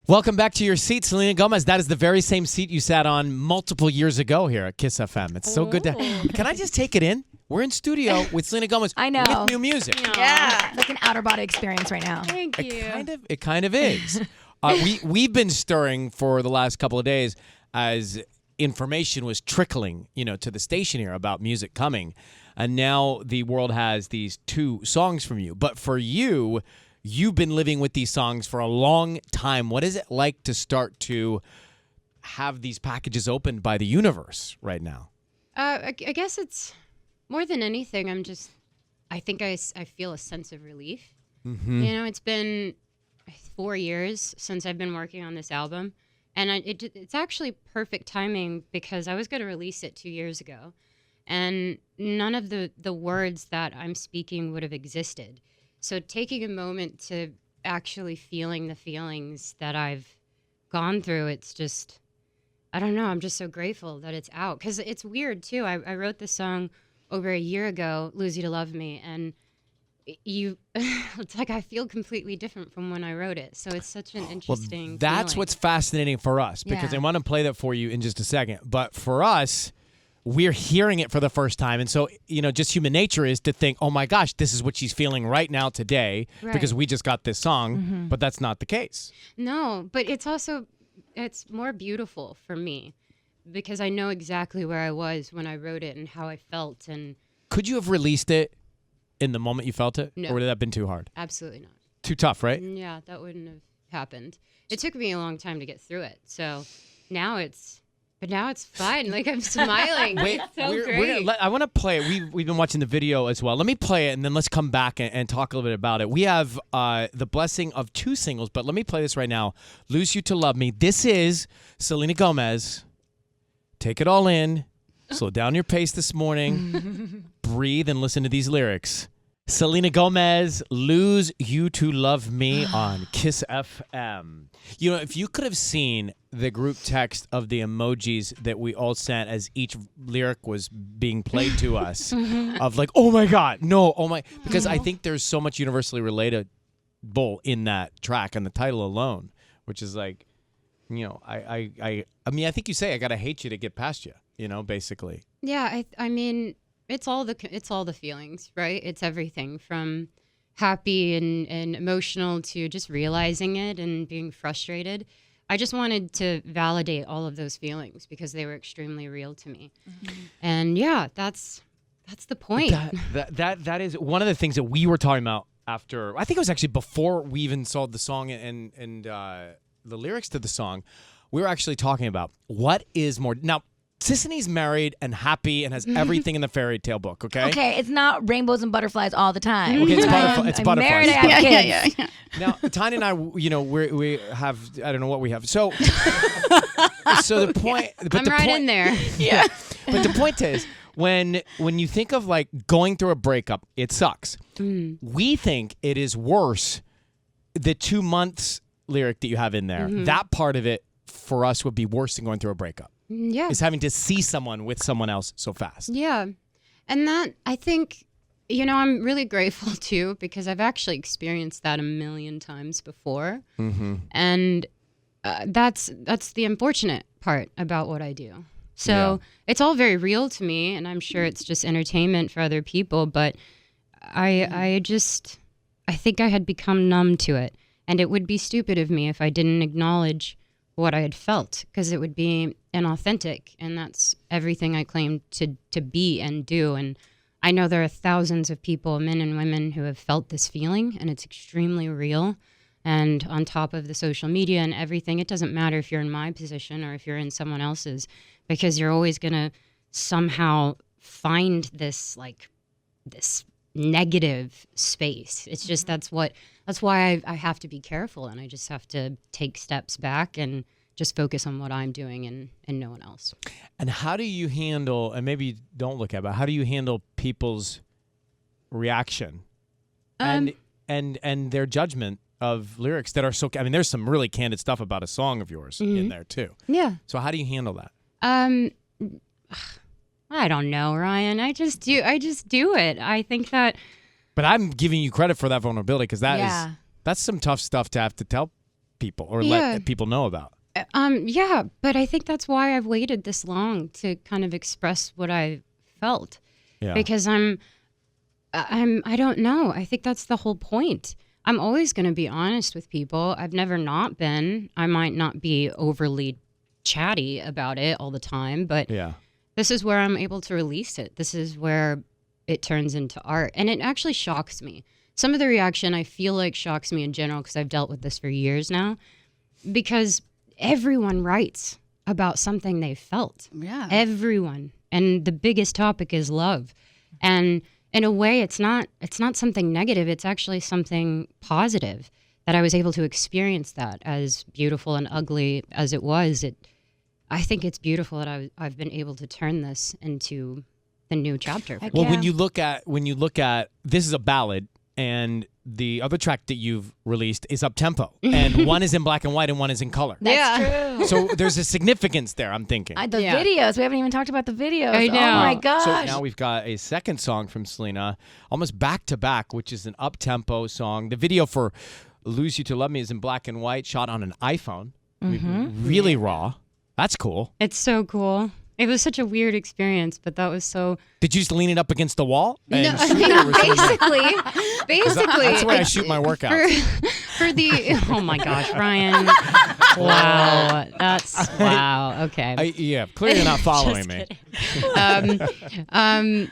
Welcome back to your seat, Selena Gomez. That is the very same seat you sat on multiple years ago here at Kiss FM. It's so good to... Can I just take it in? We're in studio with Selena Gomez. I know. With new music. Yeah. Like an outer body experience right now. Thank you. It kind of is. We've been stirring for the last couple of days as information was trickling, to the station here about music coming. And now the world has these 2 songs from you. But for you... You've been living with these songs for a long time. What is it like to start to have these packages opened by the universe right now? I guess it's more than anything. I think I feel a sense of relief. Mm-hmm. It's been 4 years since I've been working on this album. And it's actually perfect timing because I was going to release it 2 years ago. And none of the words that I'm speaking would have existed. So taking a moment to actually feeling the feelings that I've gone through, it's just, I don't know, I'm just so grateful that it's out. Because it's weird, too. I wrote this song over a year ago, Lose You to Love Me, and it's like I feel completely different from when I wrote it. So it's such an interesting That's feeling. what's fascinating for us, because I want to play that for you in just a second. But for us... we're hearing it for the first time. And so, just human nature is to think, oh my gosh, this is what she's feeling right now today because we just got this song. Mm-hmm. But that's not the case. No, but it's more beautiful for me because I know exactly where I was when I wrote it and how I felt. And could you have released it in the moment you felt it? No. Or would that have been too hard? Absolutely not. Too tough, right? Yeah, that wouldn't have happened. It took me a long time to get through it. So now it's fine. Like I'm smiling. Wait, it's so great. I want to play it. We've been watching the video as well. Let me play it, and then let's come back and talk a little bit about it. We have the blessing of 2 singles, but let me play this right now. Lose You to Love Me. This is Selena Gomez. Take it all in. Slow down your pace this morning. Breathe and listen to these lyrics. Selena Gomez, Lose You to Love Me on Kiss FM. If you could have seen the group text of the emojis that we all sent as each lyric was being played to us of like, oh my God, no, oh my, because I think there's so much universally relatable in that track and the title alone, which is like, I mean, I think you say I got to hate you to get past you, basically. Yeah, I mean, it's all the feelings, right? It's everything from happy and emotional to just realizing it and being frustrated. I just wanted to validate all of those feelings because they were extremely real to me. Mm-hmm. And yeah, that's the point. That is one of the things that we were talking about after, I think it was actually before we even saw the song and the lyrics to the song. We were actually talking about what is more, now Sisney's married and happy and has everything in the fairy tale book, okay? Okay, it's not rainbows and butterflies all the time. Okay, it's butterflies. I'm married, I have kids. Yeah. Now, Tanya and I, we have, I don't know what we have. So the point... I'm right in there. Yeah. But the point is, when you think of like going through a breakup, it sucks. Mm. We think it is worse, the 2 months lyric that you have in there. Mm-hmm. That part of it, for us, would be worse than going through a breakup. Yeah. Is having to see someone with someone else so fast. Yeah. And that, I think, I'm really grateful too because I've actually experienced that a million times before. Mm-hmm. And that's the unfortunate part about what I do. So it's all very real to me, and I'm sure it's just entertainment for other people, but I think I had become numb to it. And it would be stupid of me if I didn't acknowledge what I had felt, because it would be inauthentic, and that's everything I claim to be and do. And I know there are thousands of people, men and women, who have felt this feeling, and it's extremely real. And on top of the social media and everything, it doesn't matter if you're in my position or if you're in someone else's, because you're always going to somehow find this negative space. It's just that's why I have to be careful, and I just have to take steps back and just focus on what I'm doing and no one else. And how do you handle, and maybe you don't look at it, but how do you handle people's reaction and their judgment of lyrics that are so, I mean, there's some really candid stuff about a song of yours in there too. Yeah. So how do you handle that? I don't know, Ryan. I just do it. I think that. But I'm giving you credit for that vulnerability, because that's some tough stuff to have to tell people or Yeah. let people know about. Yeah, but I think that's why I've waited this long to kind of express what I felt. Yeah. Because I don't know. I think that's the whole point. I'm always going to be honest with people. I've never not been. I might not be overly chatty about it all the time, but Yeah. this is where I'm able to release it. This is where it turns into art. And it actually shocks me. Some of the reaction I feel like shocks me in general because I've dealt with this for years now. Because everyone writes about something they felt. Yeah. Everyone. And the biggest topic is love. And in a way, it's not something negative. It's actually something positive that I was able to experience that, as beautiful and ugly as it was. I think it's beautiful that I've been able to turn this into the new chapter. Well, when you look at this is a ballad, and the other track that you've released is up tempo, and one is in black and white and one is in color. That's true. So there's a significance there, I'm thinking. The videos. We haven't even talked about the videos. I know. Oh my gosh. So now we've got a second song from Selena, almost back to back, which is an up tempo song. The video for "Lose You to Love Me" is in black and white, shot on an iPhone. Really raw. That's cool. It's so cool. It was such a weird experience, but that was so... Did you just lean it up against the wall? And No, shoot it or something? basically. That's where I shoot my workouts. For the... Oh my gosh, Ryan. Wow. Wow. Okay. Yeah, clearly you're not following me.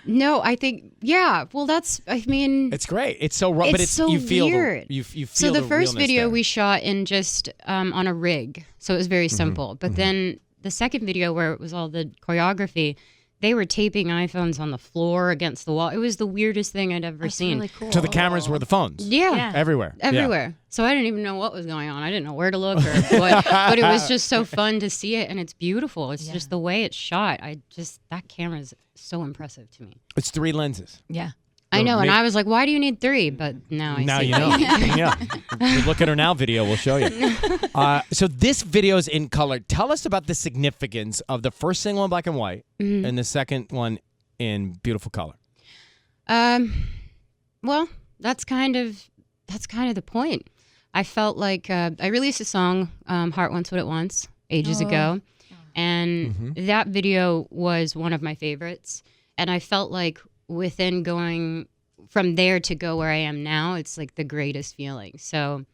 No, I think, yeah. Well, I mean... It's great. It's so raw, but It's so you feel weird. You feel So the first realness video there. we shot in just on a rig, so it was very simple. But then the second video where it was all the choreography, they were taping iPhones on the floor against the wall. It was the weirdest thing I'd ever That's seen. really cool. So the cameras were the phones. Yeah. Everywhere. Yeah. Everywhere. So I didn't even know what was going on. I didn't know where to look or what, but it was just so fun to see it, and it's beautiful. It's just the way it's shot. That camera is so impressive to me. It's 3 lenses. Yeah. I know, and maybe- I was like, why do you need 3? But now I Now see. you know. Yeah. The Look at Her Now video will show you. So this video is in color. Tell us about the significance of the first single in black and white and the second one in beautiful color. Well, that's kind of the point. I felt like I released a song, "Heart Wants What It Wants," ages ago, and that video was one of my favorites. And I felt like within going from there to go where I am now, it's like the greatest feeling. So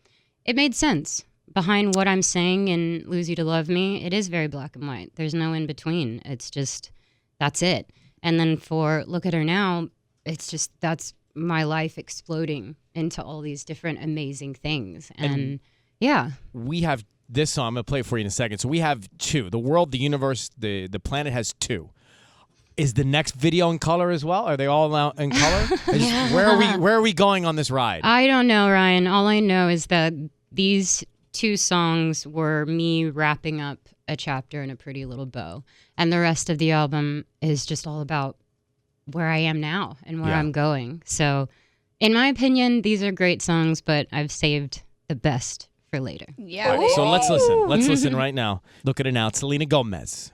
it made sense. Behind what I'm saying in "Lose You to Love Me," it is very black and white. There's no in between. It's just, that's it. And then for "Look at Her Now," it's just, that's my life exploding into all these different amazing things. And yeah. We have this song. I'm going to play it for you in a second. So we have 2. The world, the universe, the planet has 2. Is the next video in color as well? Are they all out in color? Where are we going on this ride? I don't know, Ryan. All I know is that these 2 songs were me wrapping up a chapter in a pretty little bow. And the rest of the album is just all about where I am now and where I'm going. So in my opinion, these are great songs, but I've saved the best for later. Yeah. All right, so let's listen. Let's listen right now. Look at Her Now. It's Selena Gomez.